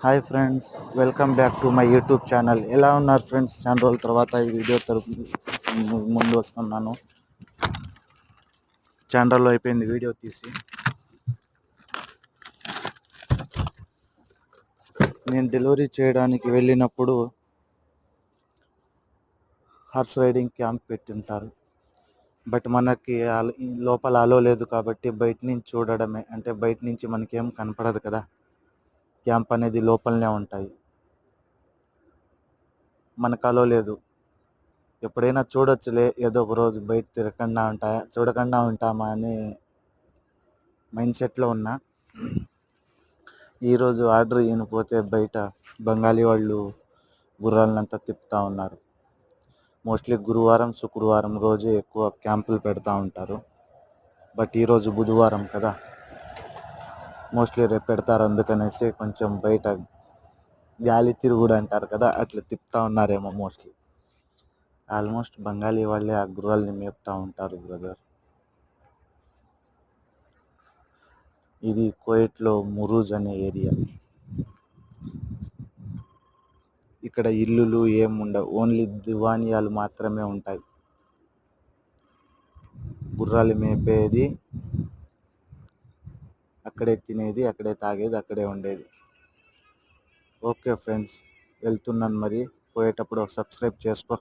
Hi friends, welcome back to my YouTube channel. ఎలా ఉన్నారు friends? చాలా రోజుల తర్వాత ఈ వీడియో ముందు వస్తున్నాను. ఛానల్లో అయిపోయింది వీడియో తీసి. నేను డెలివరీ చేయడానికి వెళ్ళినప్పుడు హార్స్ రైడింగ్ క్యాంప్ పెట్టింటారు. బట్ మనకి లోపల అలో లేదు కాబట్టి బయట నుంచి చూడడమే. అంటే బయట నుంచి మనకేం కనపడదు కదా, క్యాంప్ అనేది లోపలనే ఉంటాయి. మనకు అలో లేదు. ఎప్పుడైనా చూడొచ్చులే, ఏదో ఒక రోజు బయట చూడకుండా ఉంటామా అని మైండ్ సెట్లో ఉన్నా. ఈరోజు ఆర్డర్ ఇవ్వకపోతే బయట బెంగాలీ వాళ్ళు గుర్రాలనంతా తిప్పుతూ ఉన్నారు. మోస్ట్లీ గురువారం శుక్రవారం రోజే ఎక్కువ క్యాంపులు పెడతా ఉంటారు. బట్ ఈరోజు బుధవారం కదా, మోస్ట్లీ రేపు పెడతారు. అందుకనేసి కొంచెం బయట గాలి తిరుగుడు అంటారు కదా, అట్లా తిప్పుతూ ఉన్నారేమో. మోస్ట్లీ ఆల్మోస్ట్ బెంగాలీ వాళ్ళే ఆ గుర్రాలని మేపుతూ ఉంటారు బ్రదర్. ఇది కువైట్లో మురూజ్ అనే ఏరియా. ఇక్కడ ఇల్లులు ఏముండవు, ఓన్లీ దివానియాలు మాత్రమే ఉంటాయి. గుర్రాలు మేపేది అక్కడే, తినేది అక్కడే, తాగేది అక్కడే ఉండేది. ఓకే ఫ్రెండ్స్, వెళ్తున్నాను. మరి పోయేటప్పుడు సబ్స్క్రైబ్ చేసుకో.